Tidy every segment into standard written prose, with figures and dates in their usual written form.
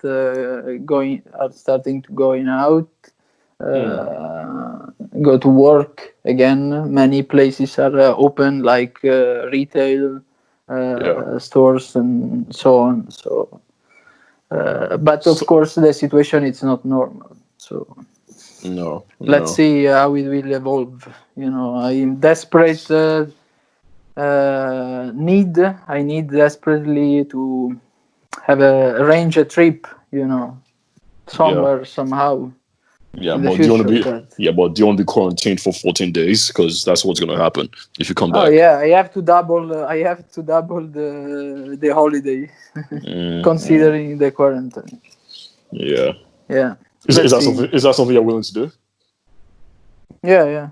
starting to going out, go to work again. Many places are open, like retail stores and so on. So, but of course, the situation is not normal. So let's see how it will evolve. I'm desperate. I need desperately to arrange a trip. Somewhere somehow. Yeah, in but the do you want to future, be? But do you want to be quarantined for 14 days? Because that's what's going to happen if you come back. Oh yeah, I have to double. I have to double the holiday, considering the quarantine. Yeah. Yeah. Is that something you're willing to do? Yeah.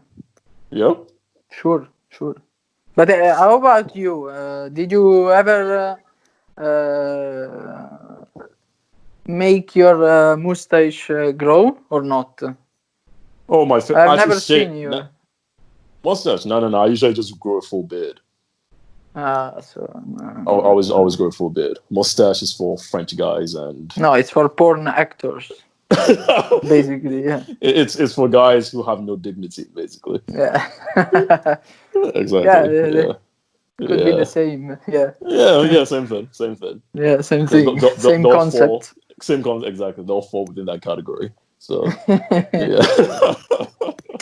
Yeah. Sure. But how about you? Did you ever make your mustache grow or not? Oh my! I've never seen you. Mustache? No. I usually just grow a full beard. I always grow a full beard. Mustache is for French guys and. No, it's for porn actors. Basically, yeah. It's for guys who have no dignity, basically. Yeah. Exactly. Yeah. Could be the same. Yeah. Yeah. Same thing. Yeah, same thing. Same concept. Same concept. Exactly. They'll fall within that category. So.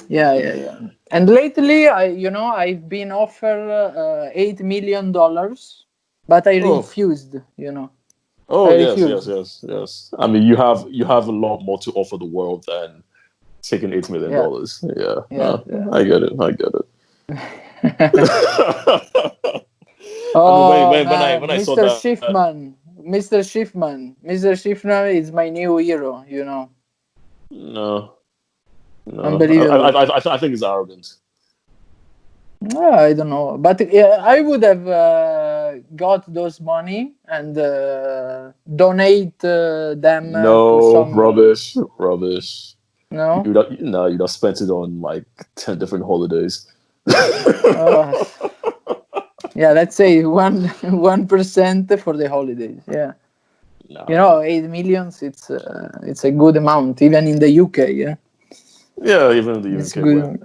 Yeah. And lately, I've been offered $8 million, but I refused. Oh yes. I mean, you have a lot more to offer the world than taking $8 million. Yeah. I get it. When I saw that, Mr. Schiffman is my new hero. No. Unbelievable. I think it's arrogant. I don't know, but I would have got those money and donate them. No, to some, rubbish. No, you'd have spent it on like 10 different holidays. Yeah, let's say 1% for the holidays. Yeah, no. 8 millions. It's a good amount, even in the UK. Yeah. Yeah, even in the it's UK, good.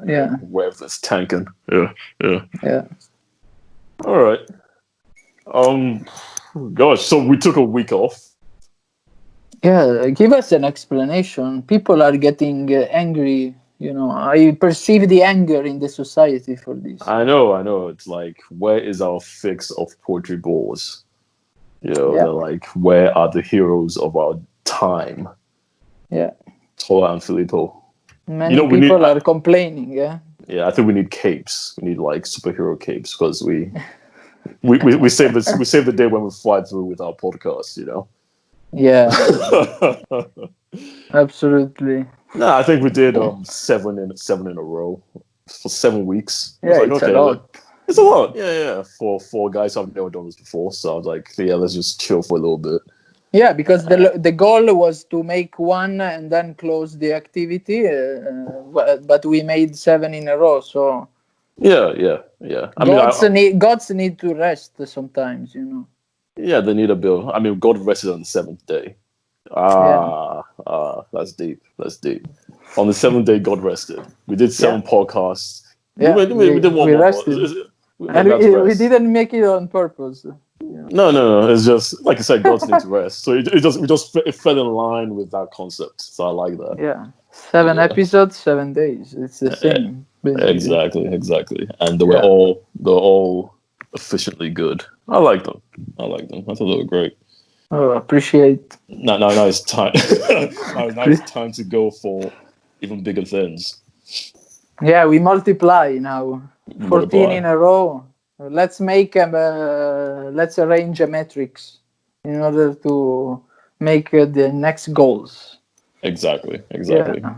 where it's tanking. Yeah. All right. Gosh, so we took a week off. Yeah, give us an explanation. People are getting angry. I perceive the anger in the society for this. I know. It's like, where is our fix of poetry balls? They're like, where are the heroes of our time? Yeah. Tola and Filippo. Many people are complaining, yeah? Yeah, I think we need capes. We need like superhero capes because we save the day when we fly through with our podcast, Yeah. Absolutely. No, I think we did 7 in a row for 7 weeks. Yeah, it's a lot. It's a lot. Yeah. For guys who have never done this before. So I was like, let's just chill for a little bit. Yeah, because the goal was to make one and then close the activity, but we made 7 in a row. So yeah. Gods need to rest sometimes, Yeah, they need a bill. I mean, God rested on the 7th day. That's deep. On the 7th day, God rested. We did 7 podcasts. Yeah, we did one we more. rested. We didn't make it on purpose. No. It's just like I said, God's need to rest. So it fell in line with that concept. So I like that. Yeah, 7 episodes, 7 days. It's the same. Basically. Exactly. And they were all efficiently good. I like them. I thought they were great. Oh, appreciate. Now it's time. now it's time to go for even bigger things. Yeah, we multiply now. 14 in a row. Let's arrange a matrix in order to make the next goals. Exactly. Yeah.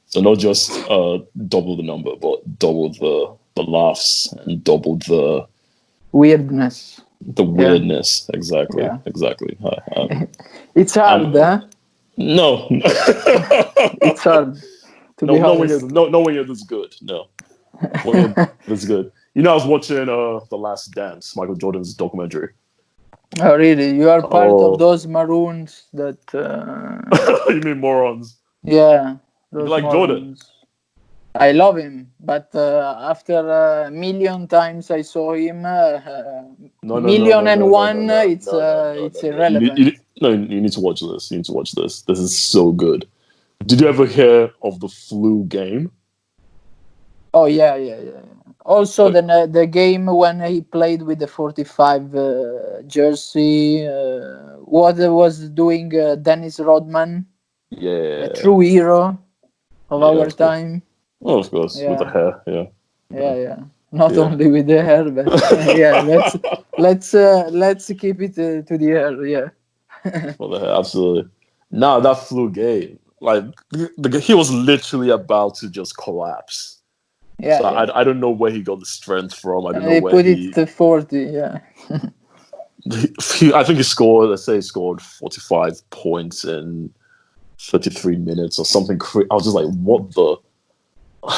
So not just double the number, but double the laughs and double the weirdness. The weirdness, exactly. It's hard, huh? No. It's hard. When you're this good. No. When you're this good. I was watching The Last Dance, Michael Jordan's documentary. Oh, really? You are part of Oh, those maroons that. you mean morons? Yeah, You those like Jordan? morons. I love him, but after a million times I saw him, No, no, no, million no, and no, no, no, one, no, no, no, no, it's no, no. irrelevant. No, you need to watch this. You need to watch this. This is so good. Did you ever hear of the flu game? Oh yeah, yeah, yeah. Also, Wait, the game when he played with the 45 jersey, what was doing Dennis Rodman, a yeah, true hero of yeah, our of course. time. Oh, of course, with the Yeah, hair, yeah, yeah, yeah. Not yeah, only with the hair, but yeah. Let's keep it to the hair. Yeah, for the hair, absolutely. Nah, that flu game, like he was literally about to just collapse. yeah, So yeah. I don't know where he got the strength from. I don't And know they where put it to 40. Yeah, I think he scored. Let's say he scored 45 points in 33 minutes or something. I was just like, what the?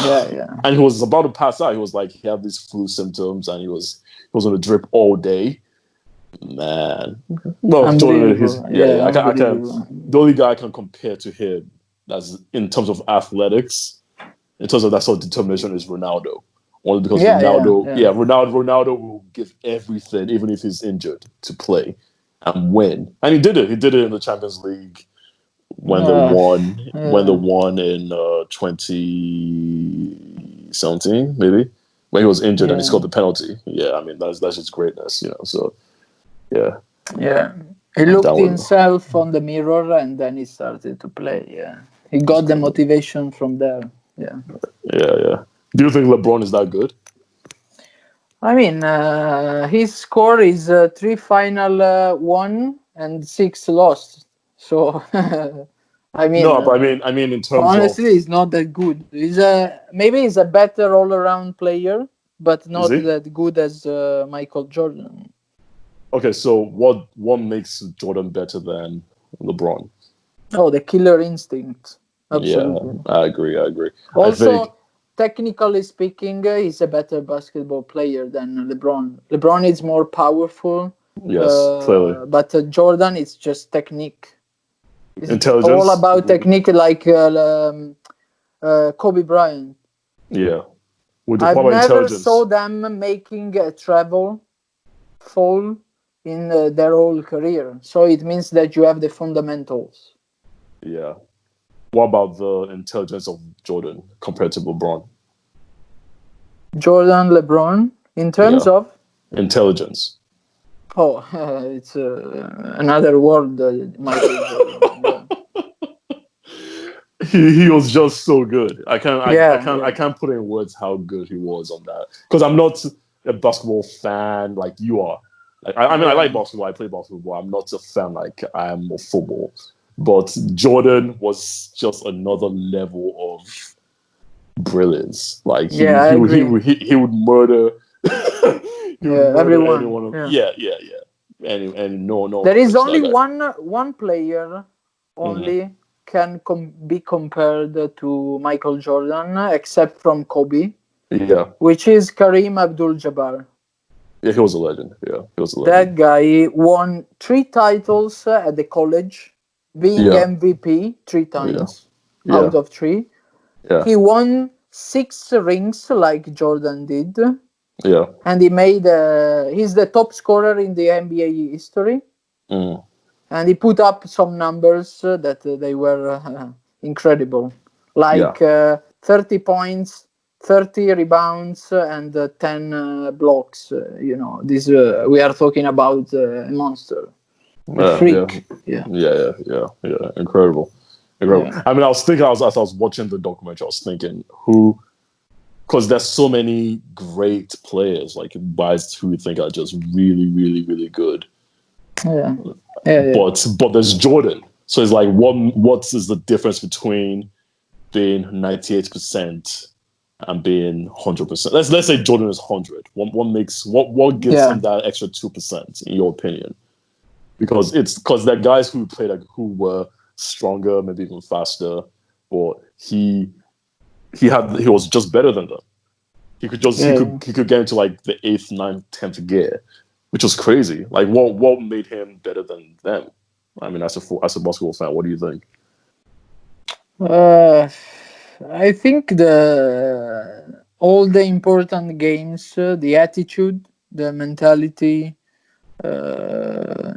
yeah, yeah. And he was about to pass out. He was like, he had these flu symptoms, and he was on a drip all day. Man, well, Jordan, he's Unbelievable. yeah, Yeah, yeah. I can. unbelievable. The only guy I can compare to him, that's in terms of athletics, in terms of that sort of determination, is Ronaldo. Only because Yeah, yeah, yeah. Ronaldo will give everything, even if he's injured, to play and win. And he did it. He did it in the Champions League when they Uh, won yeah, in 2017, maybe, when he was injured and he yeah, scored the penalty. Yeah, I mean that's just greatness, So yeah, yeah. He that looked one. himself on the mirror and then he started to play. Yeah, he got the motivation from there. Yeah. Yeah, yeah. Do you think LeBron is that good? I mean, his score is three final won and six lost. So, I mean, No, but I mean in terms of, honestly, he's not that good. Maybe he's a better all around player, but is not he? that good as Michael Jordan. Okay, so what makes Jordan better than LeBron? Oh, the killer instinct. Yeah, Absolutely. I agree. I agree. I think Also, technically speaking, he's a better basketball player than LeBron. LeBron is more powerful, yes, clearly but Jordan is just technique. It's all intelligence. about technique, like Kobe Bryant. Yeah. What I've about never saw intelligence? them making a travel fall in their whole career. So it means that you have the fundamentals. Yeah. What about the intelligence of Jordan compared to LeBron? Jordan, LeBron, in terms Yeah. of Intelligence. oh, it's another word, Michael Jordan. Yeah, He was just so good. yeah, yeah, I can't put in words how good he was on that. Because I'm not a basketball fan like you are. I mean I like yeah, basketball, I play basketball. I'm not a fan like I am of football. But Jordan was just another level of brilliance. Like yeah. I agree. he would murder he would Yeah, murder everyone. anyone. Yeah, Yeah, yeah, yeah. And no one there could is touch that only guy. one player Hmm. only can be compared to Michael Jordan, except from Kobe, Yeah, which is Kareem Abdul-Jabbar. yeah, he was a legend. Yeah, he was a legend. That guy won three titles at the college, being Yeah, MVP three yeah, times yeah, out of three. yeah, He won six rings like Jordan did, yeah. and he's the top scorer in the NBA history. Mm. And he put up some numbers that they were incredible, Yeah, like 30 points, 30 rebounds, and 10 blocks. This we are talking about a monster, a yeah, freak. Yeah, yeah. Incredible, incredible. yeah, I mean, I was thinking, as I was watching the documentary, I was thinking who, because there's so many great players, like guys who we think are just really, really, really good. yeah, yeah, yeah, But there's Jordan. So it's like, what is the difference between being 98% and being 100%? Let's say Jordan is 100. What gives yeah, him that extra 2% in your opinion? Because there are guys who played like, who were stronger, maybe even faster, but he was just better than them. He could yeah. get into like the eighth, ninth, 10th gear. which was crazy. Like, what made him better than them? I mean, as a basketball fan, what do you think? Uh, I think the all the important games, the attitude, the mentality,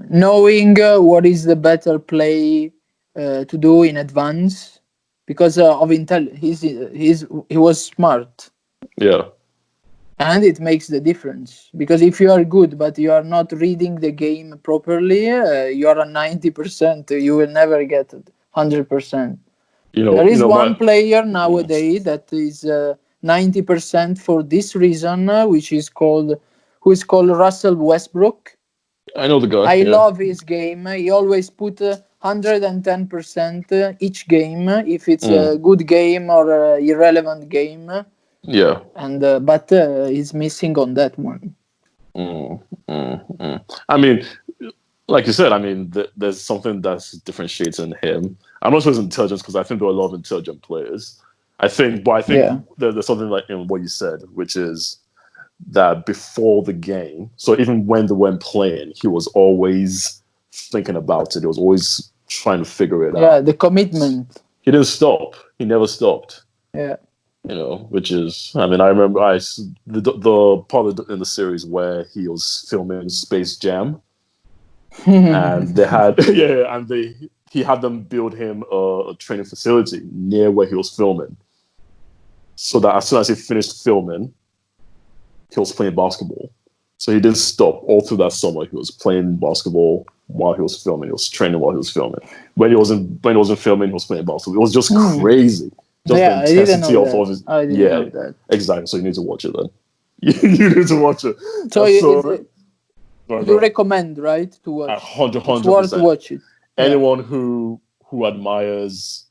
knowing what is the better play to do in advance, because of he was smart, Yeah, and it makes the difference. Because if you are good but you are not reading the game properly, you are a 90%. You will never get 100%. There is one my player nowadays that is 90% for this reason, who is called Russell Westbrook. I know the guy. I Yeah, love his game. He always put 110% each game, if it's mm, a good game or a irrelevant game, yeah. and but he's missing on that one. Mm, I mean, like you said, I mean, there's something that's differentiating him. I'm not sure it's intelligence because I think there are a lot of intelligent players. I think Yeah, there's something like in what you said, which is that before the game, so even when they weren't playing, he was always thinking about it. He was always trying to figure it yeah, out. the commitment. He didn't stop. He never stopped. Yeah. Which is, I mean, I remember the part in the series where he was filming Space Jam, and they had yeah, and he had them build him a training facility near where he was filming, so that as soon as he finished filming, he was playing basketball. So he didn't stop all through that summer. He was playing basketball while he was filming. He was training while he was filming. When he wasn't filming, he was playing basketball. It was just Hmm. crazy. Just the Yeah, I didn't intensity know of that. all his. I didn't Yeah, know that. exactly. So you need to watch it then. You need to watch it. So So go you go. recommend, right, to A watch? hundred It's hundred worth percent. watching. Yeah. Anyone who admires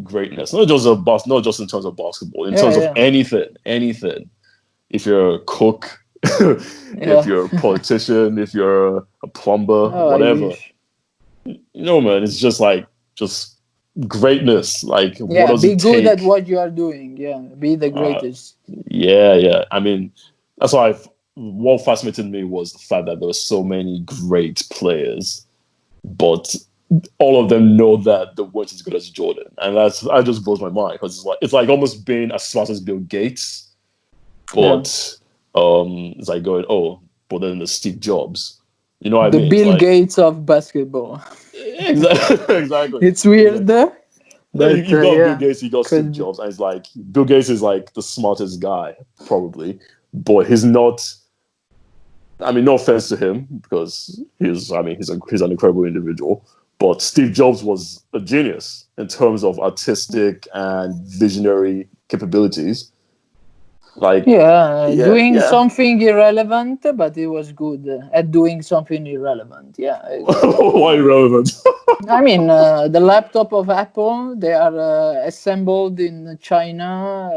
greatness, not just in terms of basketball, in Yeah, terms of yeah, anything. If you're a cook, if yeah. you're a politician, if you're a plumber, Oh, I whatever, wish. man, it's just greatness. Like, what Yeah, does be it good at take? what you are doing. Yeah, be the Uh, greatest. yeah. I mean, that's why what fascinated me was the fact that there were so many great players, but all of them know that they weren't as good as Jordan, and that just blows my mind because it's like almost being as smart as Bill Gates, Yeah, but it's like going, oh, but then there's Steve Jobs. You know what I the mean? It's Bill like Gates of basketball. exactly, exactly, It's weird, exactly. No, but you've got Bill yeah, Gates, you got Steve could be. Jobs, and it's like Bill Gates is like the smartest guy probably, but he's not. I mean, no offense to him because he's an incredible individual. But Steve Jobs was a genius in terms of artistic and visionary capabilities. Like, Yeah, doing yeah. something irrelevant, but he was good at doing something irrelevant. Yeah, I agree. Why irrelevant? I mean, the laptop of Apple, they are assembled in China.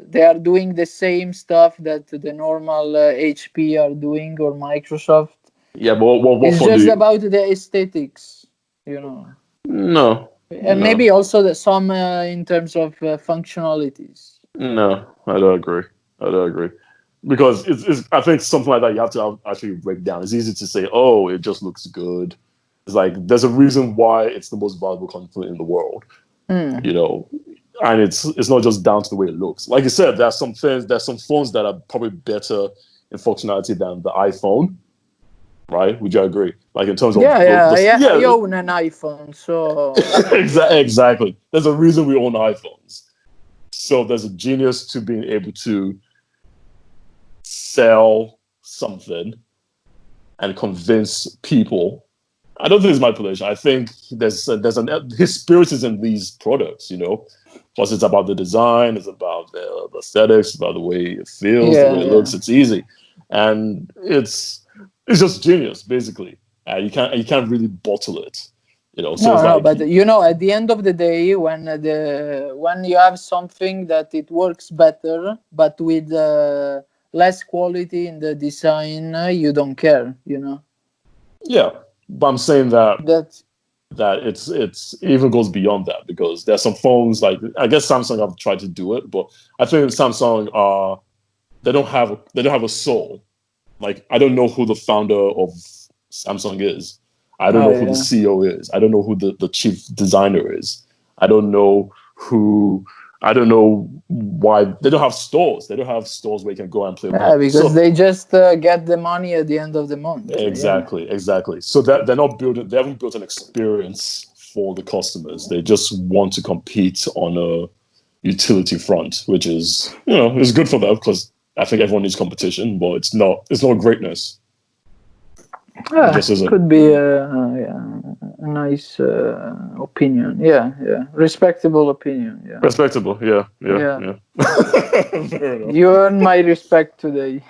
They are doing the same stuff that the normal HP are doing, or Microsoft. Yeah, but what It's phone do just you? about the aesthetics, you know. No, And no, maybe also some in terms of functionalities. no. I don't agree. I don't agree because it's. I think something like that you have to actually break down. It's easy to say, oh, it just looks good. It's like there's a reason why it's the most valuable component in the world. Hmm. You know, and it's not just down to the way it looks. Like you said, there's some phones that are probably better in functionality than the iPhone, right? Would you agree? Like in terms of Yeah, yeah, yeah. I yeah, own an iPhone, so yeah. exactly. There's a reason we own iPhones. So there's a genius to being able to sell something and convince people. I don't think it's manipulation. I think there's an his spirit is in these products, because it's about the design, it's about the aesthetics, about the way it feels, the way Yeah, it yeah. looks. It's easy, and it's just genius, basically. You can't really bottle it, So No, it's no, like but at the end of the day, when you have something that it works better, but with less quality in the design, you don't care. yeah, but I'm saying that That it's it even goes beyond that because there's some phones like I guess Samsung have tried to do it, but I think Samsung are they don't have a soul. Like, I don't know who the founder of Samsung is. I don't Oh know who the yeah. CEO is. I don't know who the chief designer is. I don't know who. I don't know why they don't have stores. They don't have stores where you can go and play a Yeah, game. because So they just get the money at the end of the month. Yeah. exactly. So that they're not building. They haven't built an experience for the customers. They just want to compete on a utility front, which is is good for them because I think everyone needs competition, but it's not. It's not greatness. It just isn't. Could be yeah, a nice opinion. Yeah, yeah, respectable opinion. Yeah, Respectable, yeah, yeah, yeah. yeah. Fair enough. You earn my respect today.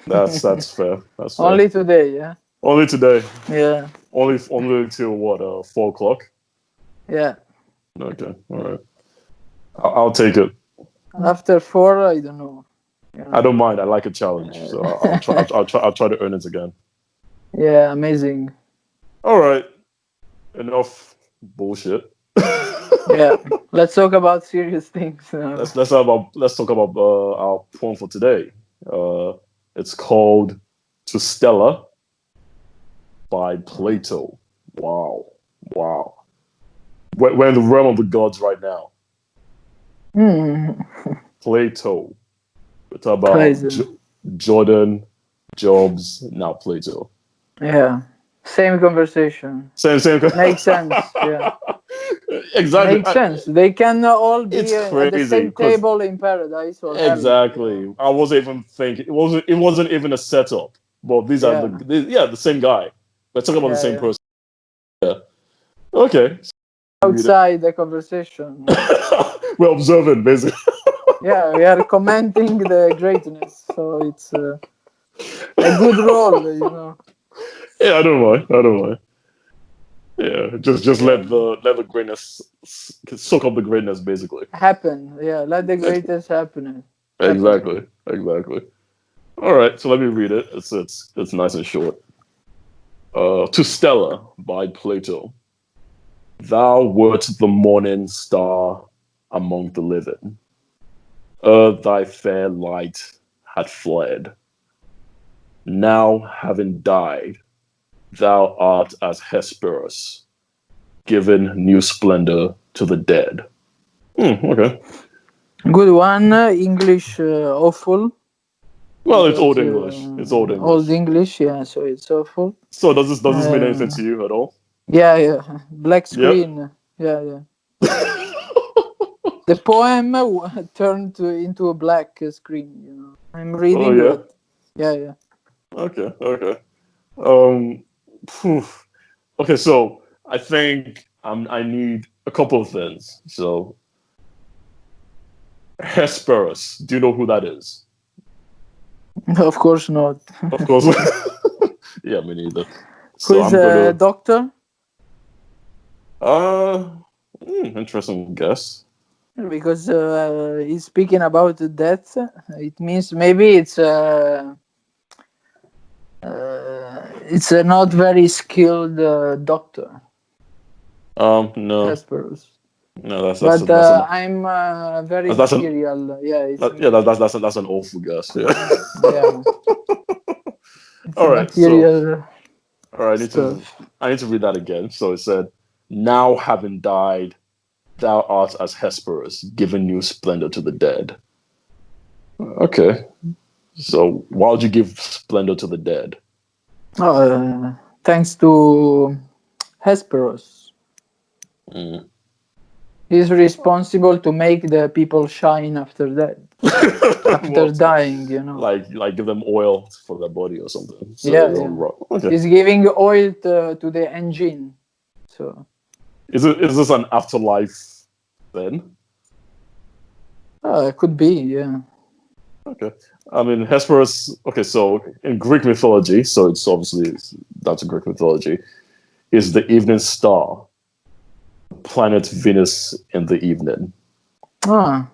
That's fair. That's fair. Only today. Yeah, Only today. yeah, Only till what? 4 o'clock. yeah. Okay, all right. I'll take it. After four, I don't know. You I know. don't mind. I like a challenge, so I'll try. I'll try. I'll try to earn it again. Yeah, amazing. All right. Enough bullshit. Yeah, let's talk about serious things now. Let's talk about our poem for today. It's called To Stella by Plato. Wow, wow. We're in the realm of the gods right now. Hmm. Plato. We talk about Crazy. Jordan, Jobs, now Plato. Yeah, same conversation. Same. Makes sense. Yeah. Exactly. Makes sense. They can all It's be at the crazy same because table in paradise or hell. exactly. I wasn't even thinking. It wasn't even a setup. But these are Yeah, the same guy. We're talking about the yeah, same yeah. person. Yeah. Okay. Read it. Outside the conversation. We're observing basically. Yeah, we are commenting the greatness. So it's a good role. Yeah, I don't mind. I don't mind. Yeah, just Yeah. let the greatness soak up the greatness basically. Happen. Yeah, let the greatest happen. Happen. Exactly. All right, so let me read it. It's nice and short. To Stella by Plato. Thou wert the morning star among the living. Ere thy fair light had fled. Now having died, thou art as Hesperus, giving new splendor to the dead. Okay. Good one. English awful Well, it's because old English. It's old old English. English. Yeah, so it's awful. So does this mean anything Uh, to you at all? yeah, yeah. Black Yep. screen. Yeah, yeah. The poem turned into a black screen. I'm Oh reading, yeah. but yeah, yeah. Okay. Um. Phew. Okay, so I think I need a couple of things. So Hesperus, do you know who that is? Of course not. Of course. Yeah, me neither. Who So is I'm a gonna. doctor? Uh, Interesting guess. Because he's speaking about death. It means maybe it's a not very skilled doctor, No, Hesperus. no, But I'm very that's an material. Yeah, it's yeah, that's an awful guess. Yeah. yeah, it's All right, so material all right, stuff. I need to read that again. So it said, "Now having died, thou art as Hesperus, giving new splendor to the dead." Okay, so why would you give splendor to the dead? Thanks to Hesperus. Mm. He's responsible to make the people shine after that, after What? dying. Like give them oil for their body or something, so they Yeah, don't yeah. rot. Okay, He's giving oil to the engine. So is this an afterlife then? could be, yeah. Okay. I mean, Hesperus. Okay, so in Greek mythology, so it's obviously that's a Greek mythology. Is the evening star, planet Venus in the evening. Ah,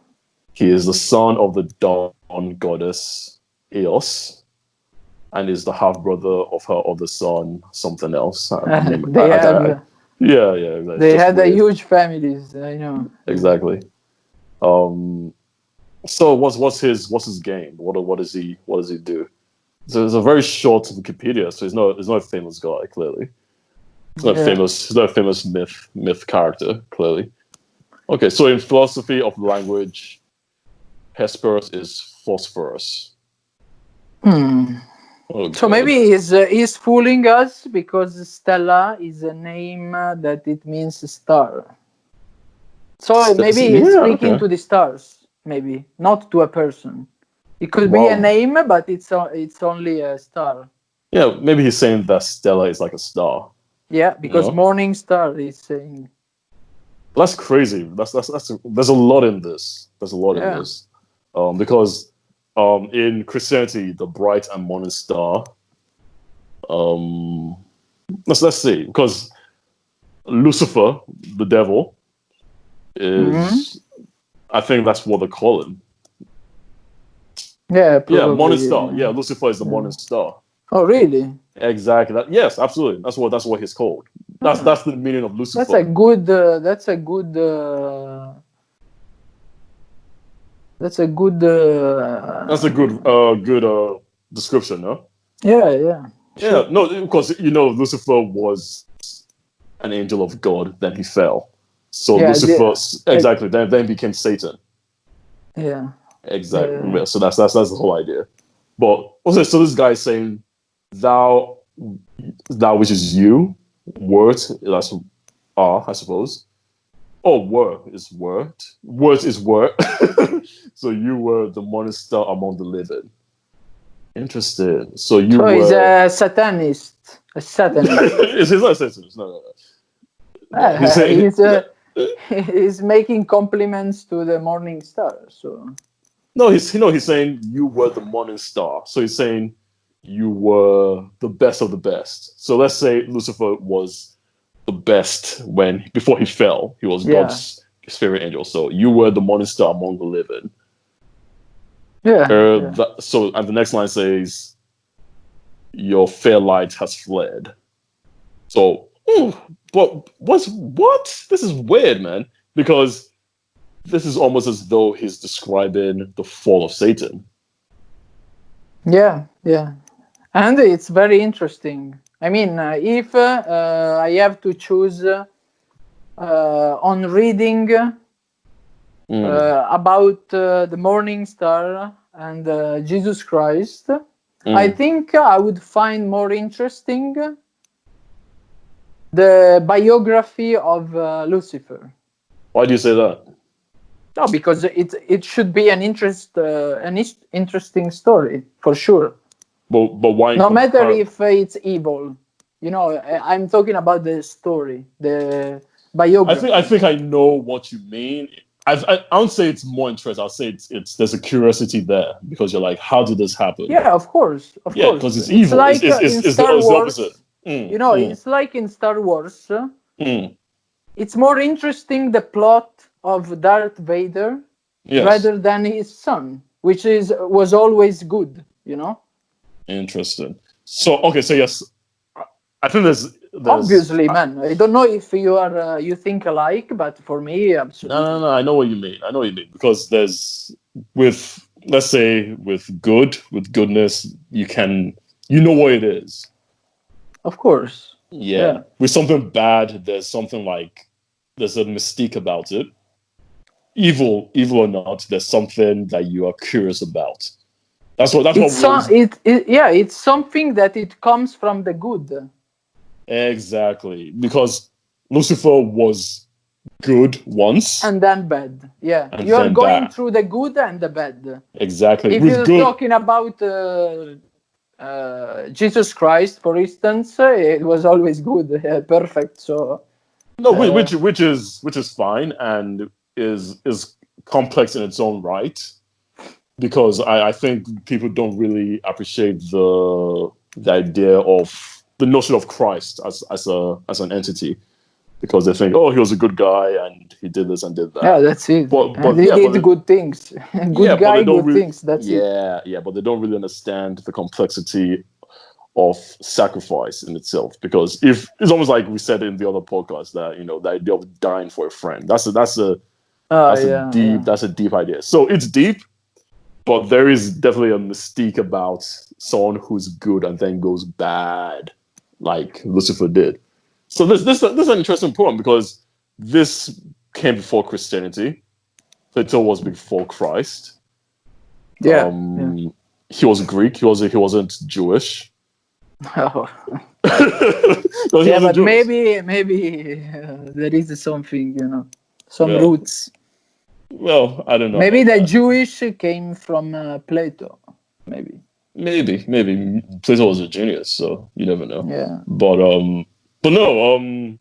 He is the son of the dawn goddess Eos, and is the half brother of her other son, something else. they have Yeah. That's they just had a weird. huge families. I know. Yeah. Exactly. Um. So what's his game? What does he do? So it's a very short Wikipedia, so he's not a famous guy, clearly. He's not a famous myth character, clearly. Okay, so in philosophy of language, Hesperus is phosphorus. Oh, so maybe he's fooling us because Stella is a name that it means star. So maybe he's speaking to the stars, maybe not to a person. It could be a name, but it's only a star. Yeah, maybe he's saying that Stella is like a star. Yeah, because morning star is saying. That's crazy. There's a lot in this. There's a lot in this, because in Christianity, the bright and morning star. Let's see, because Lucifer, the devil, is I think that's what they call him. Yeah, probably. Yeah, morning star. Yeah, Lucifer is the morning star. Oh, really? Exactly. Yes, absolutely. That's what he's called. That's the meaning of Lucifer. That's a good. That's a good description, no? Yeah. Sure. Yeah, no, because Lucifer was an angel of God, then he fell. So Lucifer, exactly, then became Satan. Yeah. Exactly. Yeah. So that's the whole idea. But also, so this guy is saying, thou which is you, word, that's I suppose. Oh, word is word. Word is word. So you were the morning star among the living. Interesting. So he's a satanist. A satanist. He's not a satanist. No. He's making compliments to the morning star. So he's saying you were the morning star. So he's saying you were the best of the best. So let's say Lucifer was the best before he fell. He was God's spirit angel. So you were the morning star among the living. So and the next line says, your fair light has fled. So, but what? This is weird, man. Because this is almost as though he's describing the fall of Satan. Yeah. And it's very interesting. I mean, if I have to choose on reading about the morning star and Jesus Christ, I think I would find more interesting the biography of Lucifer. Why do you say that? No, because it should be an interesting story for sure. But why? No matter if it's evil, I'm talking about the story, the biography. I think I know what you mean. I don't say it's more interest. I'll say it's there's a curiosity there because you're like, how did this happen? Yeah, of course. Because it's evil. Like in Star Wars, the opposite. It's like in Star Wars. It's more interesting the plot of Darth Vader rather than his son, which was always good. Interesting. So yes, I think there's obviously, man. I don't know if you think alike, but for me, absolutely. No. I know what you mean. Because there's let's say with goodness, you know what it is. Of course. Yeah. With something bad, there's a mystique about it. Evil or not, there's something that you are curious about. It's something that it comes from the good. Exactly, because Lucifer was good once and then bad. Yeah, you are going through the good and the bad. Exactly. If you're talking about Jesus Christ, for instance, it was always good, perfect. So no, which is fine and is complex in its own right, because I think people don't really appreciate the idea of the notion of Christ as an entity, because they think, oh, he was a good guy and he did this and did that. Yeah, that's it. But he did good things. Good things. That's it. Yeah, but they don't really understand the complexity of sacrifice in itself, because if it's almost like we said in the other podcast that the idea of dying for a friend, that's a deep idea. So it's deep, But there is definitely a mystique about someone who's good and then goes bad, like Lucifer did. So this is an interesting point because this came before Christianity. Plato was before Christ. Yeah. He was Greek. He wasn't Jewish. Oh. He wasn't But Jewish. maybe there is something, some roots. Well, I don't know. Maybe the Jewish came from Plato. Maybe Plato was a genius, so you never know. Yeah. But no.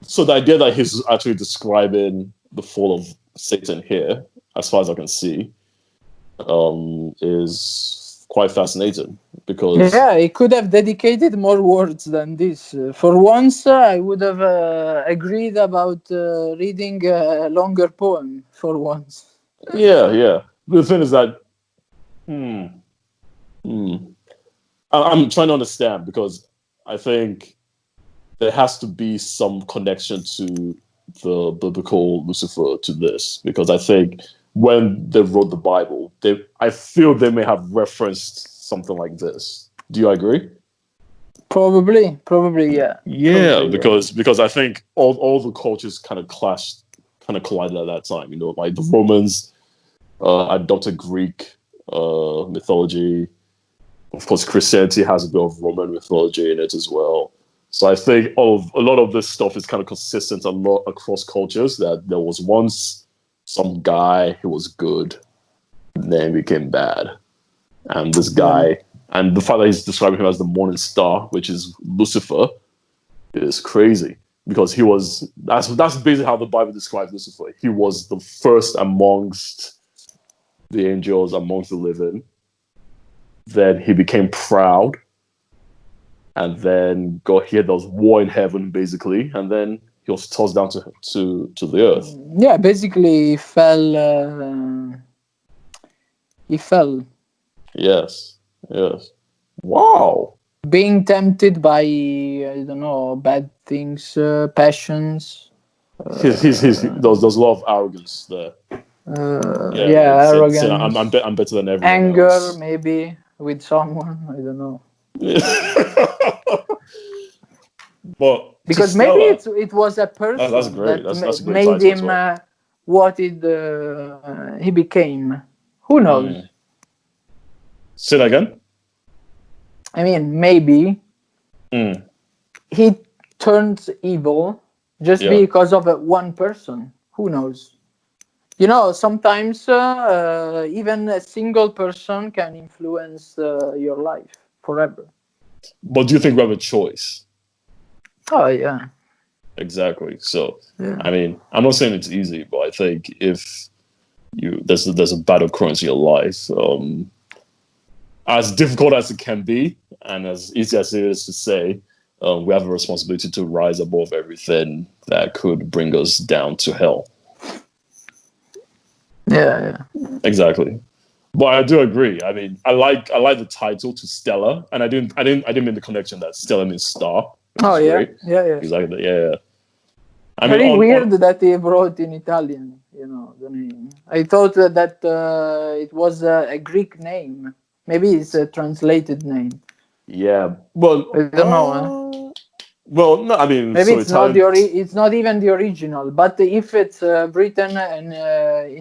So the idea that he's actually describing the fall of Satan here, as far as I can see, is quite fascinating because he could have dedicated more words than this. For once, I would have agreed about reading a longer poem. For once. yeah. The thing is that I'm trying to understand because I think there has to be some connection to the biblical Lucifer to this because I think when they wrote the Bible, I feel they may have referenced something like this. Do you agree? Probably, yeah. Yeah, because I think all the cultures kind of clashed, kind of collided at that time. Like the Romans adopted Greek mythology. Of course, Christianity has a bit of Roman mythology in it as well. So I think a lot of this stuff is kind of consistent a lot across cultures. That there was once some guy who was good, then became bad, and this guy, and the fact that he's describing him as the morning star, which is Lucifer, is crazy because he was. That's basically how the Bible describes Lucifer. He was the first amongst the angels, amongst the living. Then he became proud. And then there was war in heaven, basically, and then he was tossed down to the earth. Yeah, basically he fell. He fell. Yes. Wow. Being tempted by I don't know bad things, passions. There's a lot of arrogance there. Arrogance. I'm better than everyone anger, else. maybe with someone. I don't know. But because maybe it was a person that's great. That's a great made title him as well. what he became. Who knows? Say that again. I mean, maybe he turned evil just because of one person. Who knows? Sometimes even a single person can influence your life forever. But do you think we have a choice? Oh, yeah. Exactly. So, I mean, I'm not saying it's easy, but I think if there's a battle occurrence in your life, as difficult as it can be, and as easy as it is to say, we have a responsibility to rise above everything that could bring us down to hell. Yeah. Exactly. But I do agree. I mean, I like the title To Stella, and I didn't mean the connection that Stella means star. Oh yeah, great. yeah. Exactly. Yeah. I Very mean, weird that he wrote in Italian. The name. I thought that it was a Greek name. Maybe it's a translated name. Yeah. Well, I don't know. Well, no, I mean, maybe so it's not it's not even the original. But if it's written in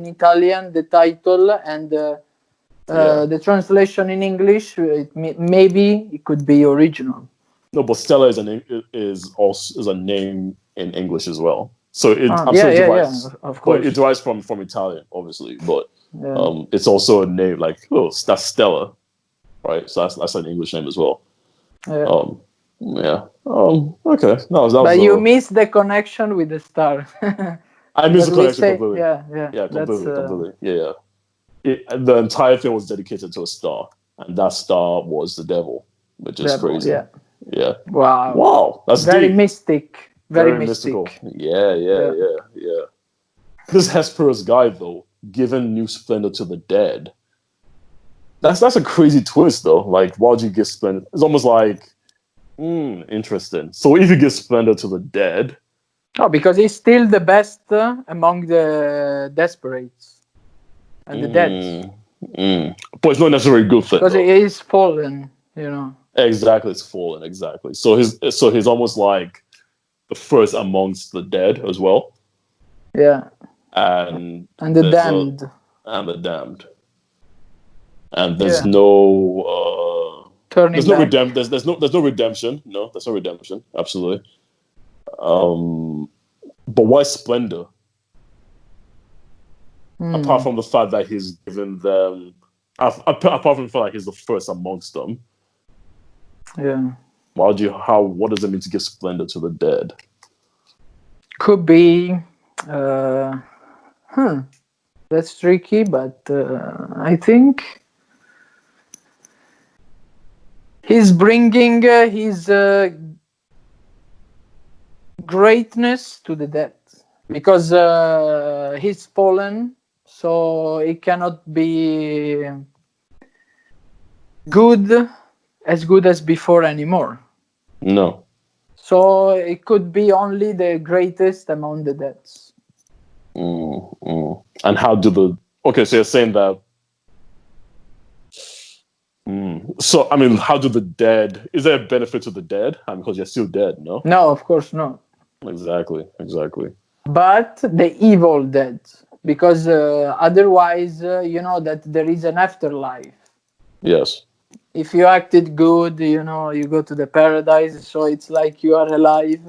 Italian, the title and the translation in English, maybe it could be original. No, but Stella is a name in English as well. So I'm sure it derives, of course. But it derives from Italian, obviously. But it's also a name like that's Stella, right? So that's an English name as well. Okay. No, but you missed the connection with the star. I missed the connection completely. Yeah, completely. Yeah. The entire thing was dedicated to a star, and that star was the devil, which is crazy. Yeah. Wow. That's very deep. mystic. Very mystical. Yeah. This Hesperus guy, though, giving new splendor to the dead. That's a crazy twist, though. Like, why would you give splendor? It's almost like, interesting. So if you give splendor to the dead, because he's still the best among the desperates and the dead. But it's not necessarily a good thing, because though. he is fallen. Exactly, it's fallen. Exactly. So he's almost like the first amongst the dead as well, Yeah, and and the there's a damned. and the damned, and there's Yeah, there's turning no back. there's no redemption. No, there's no redemption. Absolutely. Um, but why splendor? Apart Hmm. from the fact that he's given them, apart from the fact that he's the first amongst them, Yeah, what does it mean to give splendor to the dead? could be. Uh, huh. That's tricky, but I think he's bringing his greatness to the dead because he's fallen, so it cannot be good as before anymore. No. So it could be only the greatest among the dead. And how do the okay? So you're saying that. So I mean, how do the dead? Is there a benefit to the dead? Because you're still dead, no? No, of course not. Exactly. Exactly. But the evil dead, because otherwise, you know that there is an afterlife. Yes. If you acted good, you go to the paradise, so it's like you are alive,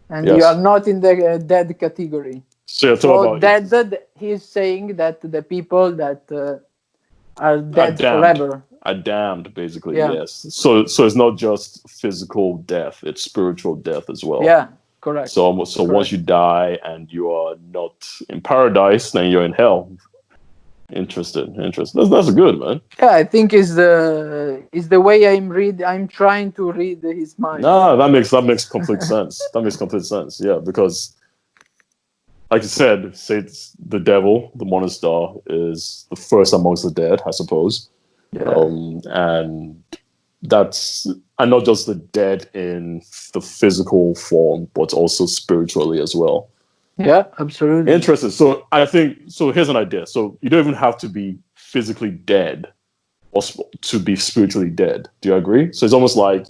and you are Yes. not in the dead category. So you're talking So about it dead, he's saying that the people that are are dead damned. forever. Are damned, basically. Yeah, Yes. So it's not just physical death; it's spiritual death as well. yeah, correct, So once you correct. die and you are not in paradise, then you're in hell. Interesting. Interesting. That's good, man. Yeah, I think is the way I'm trying to read his mind. No, that makes complete sense. That makes complete sense. Yeah, because like you said, say it's the devil, the morning star, is the first amongst the dead, I suppose. Yeah, And that's and not just the dead in the physical form, but also spiritually as well. yeah, absolutely. Interesting. So I think so. Here's an idea. So you don't even have to be physically dead or to be spiritually dead. Do you agree? So it's almost like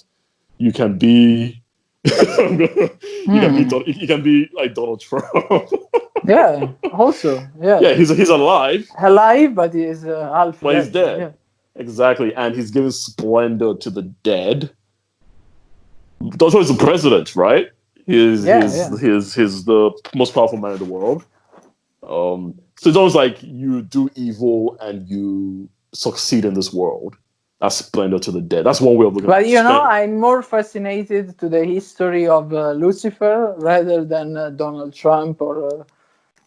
you can be Hmm. you can be like Donald Trump. Yeah, also, Yeah, yeah, he's alive, alive, but he is half but he's dead. dead. Yeah, Exactly, and he's giving splendor to the dead. That's why he's the president, right? yeah, yeah, He's the most powerful man in the world. So it's almost like you do evil and you succeed in this world. That's splendor to the dead. That's one way of looking at but it. Spend. I'm more fascinated to the history of Lucifer rather than Donald Trump or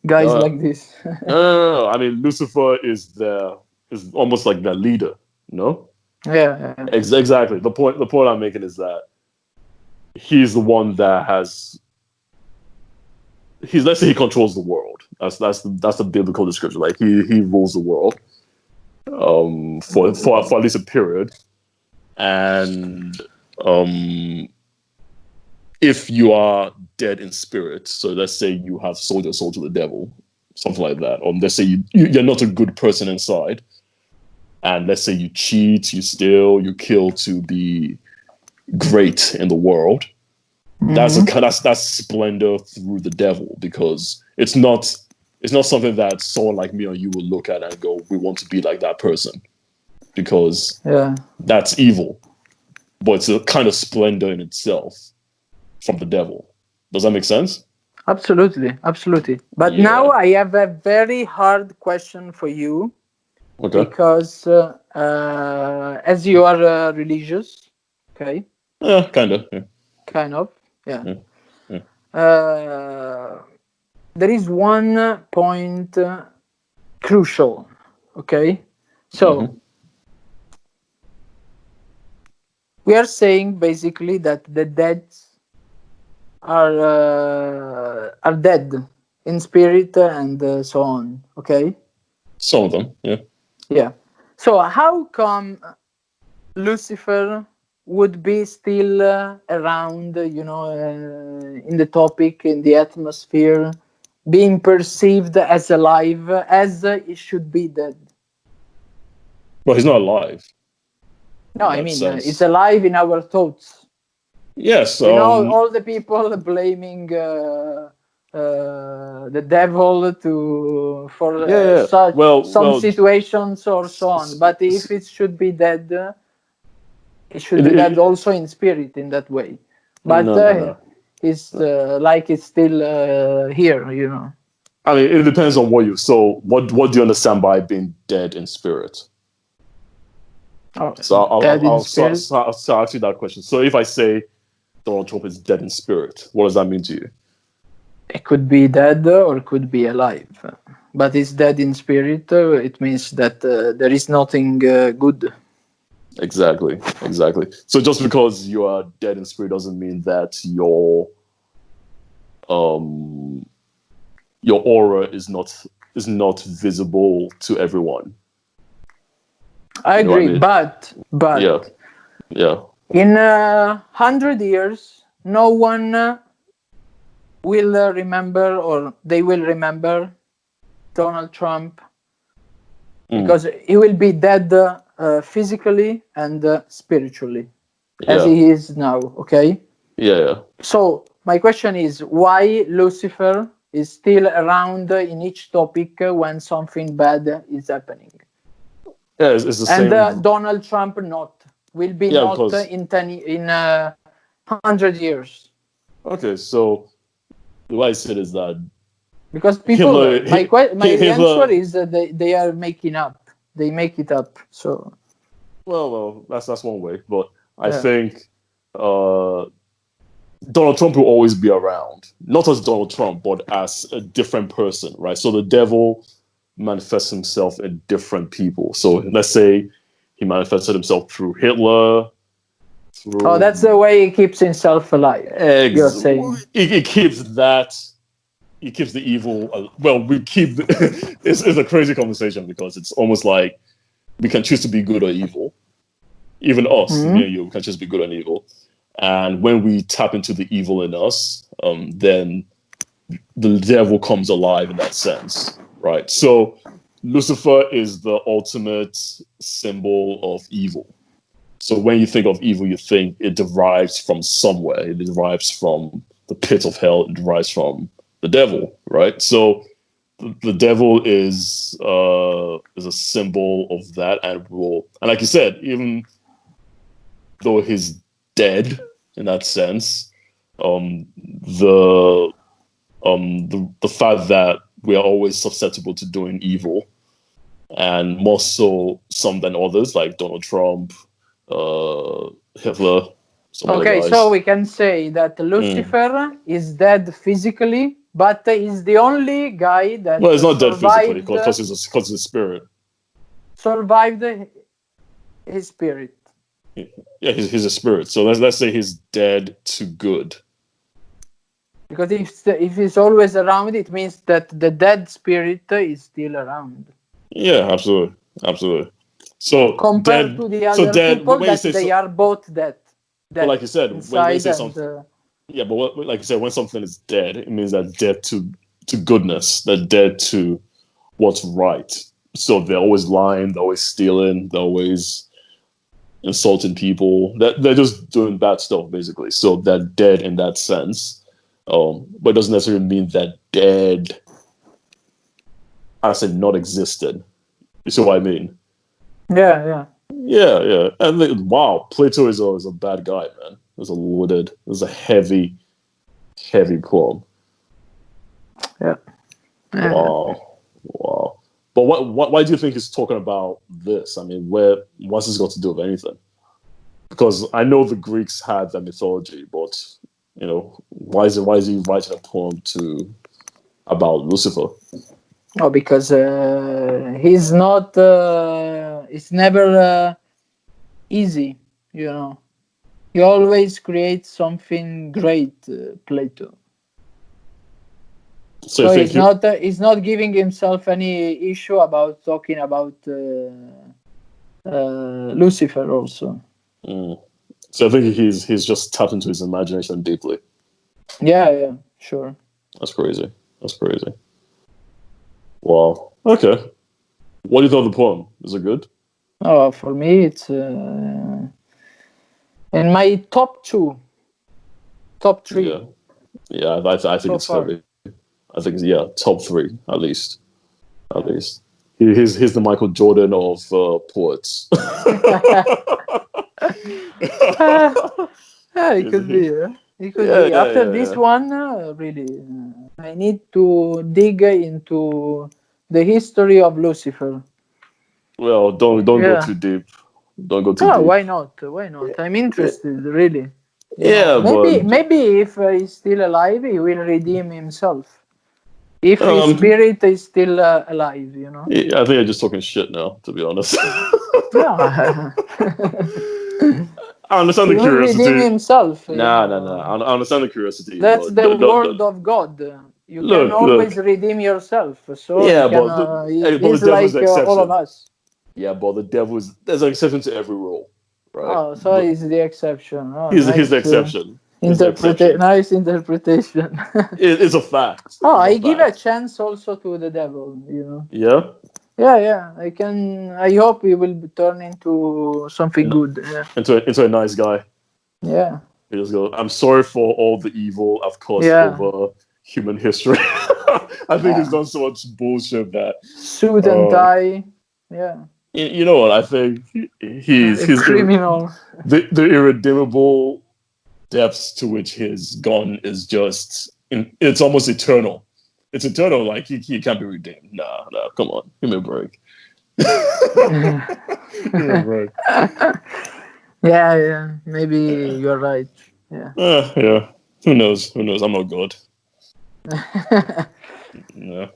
guys Uh, like this. no. I mean, Lucifer is almost like the leader. No, Yeah, yeah, exactly. The point I'm making is that he's the one that has. Let's say he controls the world. That's the biblical description. Like he rules the world. For at least a period, and um, if you are dead in spirit, so let's say you have sold your soul to the devil, something like that, or let's say you're not a good person inside, and let's say you cheat, you steal, you kill to be great in the world. hmm That's splendor through the devil because it's not something that someone like me or you will look at and go, we want to be like that person because yeah. that's evil, but it's a kind of splendor in itself from the devil. Does that make sense? Absolutely, absolutely. But now Yeah. I have a very hard question for you Okay. because as you are religious, okay, Yeah, kind of. Yeah. kind of, yeah. Yeah. Yeah. Uh, there is one point crucial, okay. So Mm-hmm. we are saying basically that the dead are dead in spirit and so on, okay. Some of them. Yeah. Yeah. So how come Lucifer would be still around, in the topic, in the atmosphere, being perceived as alive, as it should be dead? Well, he's not alive No, in I that mean, it's sense. alive in our thoughts. Yes. All the people blaming the devil for Yeah. Yeah. such Well. some Well. situations or so on. But if it should be dead, it should It, be dead it, also in spirit in that way. But no. No. No. it's like it's still here, I mean, it depends on what you. So, what do you understand by being dead in spirit? Oh, So, dead in spirit. I'll ask you that question. So, if I say Donald Trump is dead in spirit, what does that mean to you? It could be dead or it could be alive. But it's dead in spirit. It means that there is nothing good. Exactly. Exactly. So, just because you are dead in spirit doesn't mean that um your aura is not visible to everyone. I You know what I agree, mean? but Yeah. Yeah. in 100 years, no one will remember, or they will remember Donald Trump Mm. because he will be dead physically and spiritually, as Yeah. he is now. Okay. Yeah. Yeah. So my question is, why Lucifer is still around in each topic when something bad is happening, Yeah. It's the and same. Donald Trump not will be Yeah. not Because in 100 years? okay. So the way I said is that Because people, Hitler, my answer Hitler. is that they are making up. They make it up. So Well, that's one way, but I yeah. think uh, Donald Trump will always be around, not as Donald Trump, but as a different person, right? So the devil manifests himself in different people. So let's say he manifested himself through Hitler, Oh, through that's the way he keeps himself alive. You're eggs. saying. It keeps that. It keeps the evil. Well, we keep. It's a crazy conversation because it's almost like we can choose to be good or evil. Even us, me and Hmm. you, we can just be good and evil. And when we tap into the evil in us, then the devil comes alive in that sense, right? So Lucifer is the ultimate symbol of evil. So when you think of evil, you think it derives from somewhere. It derives from the pit of hell. It derives from the devil, right? So the devil is a symbol of that, and like you said, even though he's dead in that sense, the fact that we are always susceptible to doing evil, and more so some than others, like Donald Trump, Hitler, some other Okay, so guys. we can say that Mm. Lucifer is dead physically, but is the only guy that Well, it's not dead physically survived because it's a spirit. survived his spirit. Yeah, he's a spirit. So let's say he's dead to good. Because if he's always around, it means that the dead spirit is still around. Yeah, absolutely, absolutely. So Compared dead. to the So other dead. people, When you that say they so, are both dead, but dead like you said, when you inside say and something, yeah, but like you said, when something is dead, it means that dead to goodness, that dead to what's right. So they're always lying, they're always stealing, they're always insulting people. That they're just doing bad stuff basically. So they're dead in that sense. But it doesn't necessarily mean that dead as in not existed. You see what I mean? yeah, yeah, Yeah, yeah. And wow, Plato is a bad guy, man. There's a loaded, there's a heavy, heavy plum. yeah, yeah. Wow, wow. But why do you think he's talking about this? I mean, what's this got to do with anything? Because I know the Greeks had their mythology, but why is he writing a poem to about Lucifer? Oh, because he's not. It's never easy, you know. He always creates something great, Plato. So you So think he's not giving himself any issue about talking about Lucifer also. mm, so I think he's just tapped into his imagination deeply. Yeah, yeah, sure. That's crazy. That's crazy. Wow. Okay. What do you thought of the poem? Is it good? Oh, for me, it's in my top three Yeah, yeah. I think so it's far. heavy. I think it's, yeah, top three at least. At least he's the Michael Jordan of poets. Yeah, it He's- could be. he- It could yeah, be. yeah, After yeah, this yeah. one, really, I need to dig into the history of Lucifer. Well, don't go Yeah. too deep. Don't go too Oh, deep. why not? Why not? I'm interested, really. Yeah, Maybe but maybe if he's still alive, he will redeem himself. If his um, spirit is still alive. yeah, I think you're just talking shit now. To be honest, Yeah. I understand He the will redeem curiosity. himself. Nah, nah, nah. I understand the curiosity, That's but the word of God. You can look. always redeem yourself. So you Yeah, can. but the He's devil's the like all of exception. us. Yeah, but there's an exception to every rule, right? Oh, so he's the exception. Oh, He's the nice exception. He's the exception. nice interpretation. It's a fact. Oh, It's a I give a fact. chance also to the devil. Yeah. Yeah, yeah. I can. I hope he will turn into something In, good. Yeah, into a nice guy. yeah, He just go, I'm sorry for all the evil I've caused yeah. over human history. I think he's Yeah. done so much bullshit that Suit and uh tie. Yeah, you know what? I think a criminal. the irredeemable depths to which he's gone is just it's almost eternal. It's eternal. Like he can't be redeemed. Nah. Come on, give me a break. Give me a break. Yeah, yeah. Maybe you're right. Yeah. Yeah. Who knows? Who knows? I'm not God. Yeah.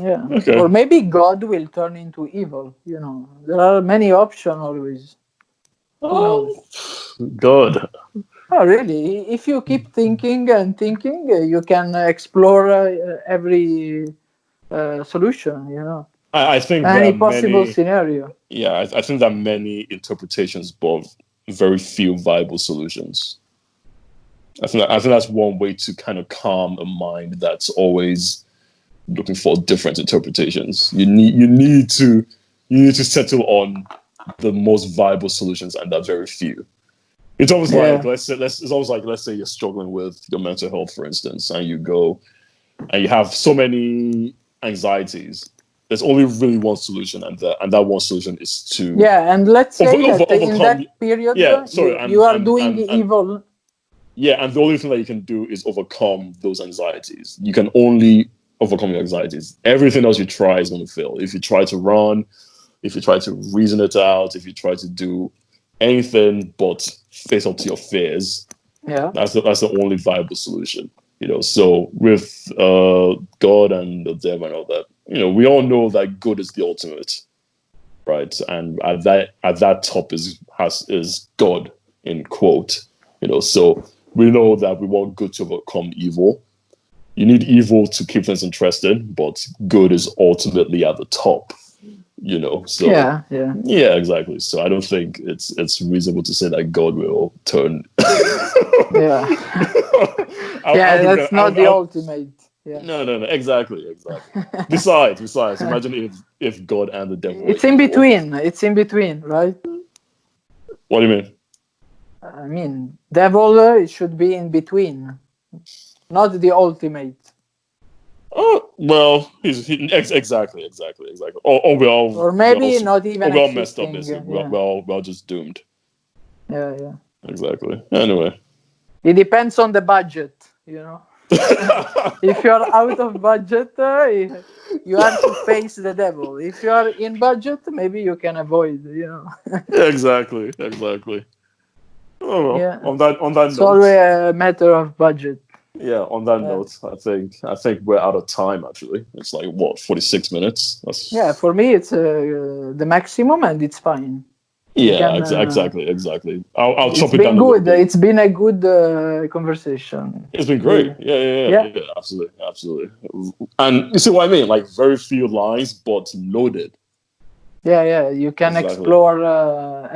Yeah. Or Okay. maybe God will turn into evil. There are many options always. Who knows? Oh, God. Oh, really? If you keep thinking and thinking, you can explore every solution. I think Any that possible many. scenario. Yeah, I think that many interpretations, but very few viable solutions. I think that's one way to kind of calm a mind that's always looking for different interpretations. You need to settle on the most viable solutions, and there are very few. It's almost like Yeah. it's almost like let's say you're struggling with your mental health, for instance, and you go and you have so many anxieties. There's only really one solution, and that one solution is to Yeah, and let's say that in overcome. that period, Yeah, sorry, you are doing evil. yeah, and the only thing that you can do is overcome those anxieties. You can only overcome your anxieties. Everything else you try is going to fail. If you try to run, if you try to reason it out, if you try to do anything but face up to your fears, Yeah. that's the only viable solution. So with God and the devil and all that, we all know that good is the ultimate, right? And at that top is God in quote. So we know that we want good to overcome evil. You need evil to keep things interesting, but good is ultimately at the top. So Yeah, yeah. yeah, exactly. So I don't think it's reasonable to say that God will turn. Yeah. I'll Yeah, give that's it. not the ultimate. Yeah. No, Exactly. Besides, imagine if God and the devil were It's in equal. between. It's in between, right? What do you mean? I mean, devil it should be in between, not the ultimate. Oh well, exactly. Or We're all maybe not even we're all messed up. existing. Basically, Yeah. we're all just doomed. Yeah, yeah. Exactly. Anyway. It depends on the budget. If you're out of budget, you have to face the devil. If you are in budget, maybe you can avoid. Yeah, exactly. Oh well. Yeah. On that It's always note, a matter of budget. yeah. On that Yeah. note, I think we're out of time. Actually, it's like what 46 minutes. Yeah, That's for me, it's the maximum and it's fine. We yeah. can. Exactly. I'll It's chop it been down a little good. bit. It's been a good conversation. It's been great. Really. Yeah. Yeah. Absolutely. And you see what I mean? Like very few lines, but loaded. Yeah, yeah. You can Exactly. explore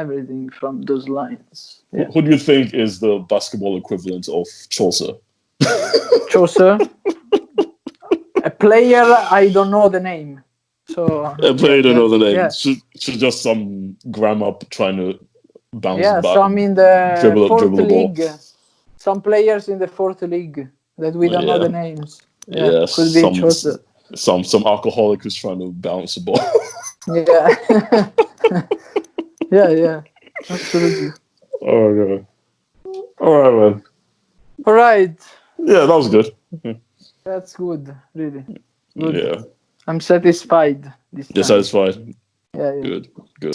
everything from those lines. Who, Yeah. who do you think is the basketball equivalent of Chaucer? Chaucer, a player I don't know the name. So Played another name. yeah, Should just some grandma trying to bounce yeah. back, Some in the fourth dribble the ball. league, some players in the fourth league that we don't know Yeah, the names. Yeah, yeah. could be chosen. Some alcoholic who's trying to bounce the ball. Yeah, yeah, absolutely. Oh god. All right, man. All right, Yeah, that was good. that's good. Really good. Yeah, I'm satisfied this you're time. satisfied. Yeah, yeah. Good, good.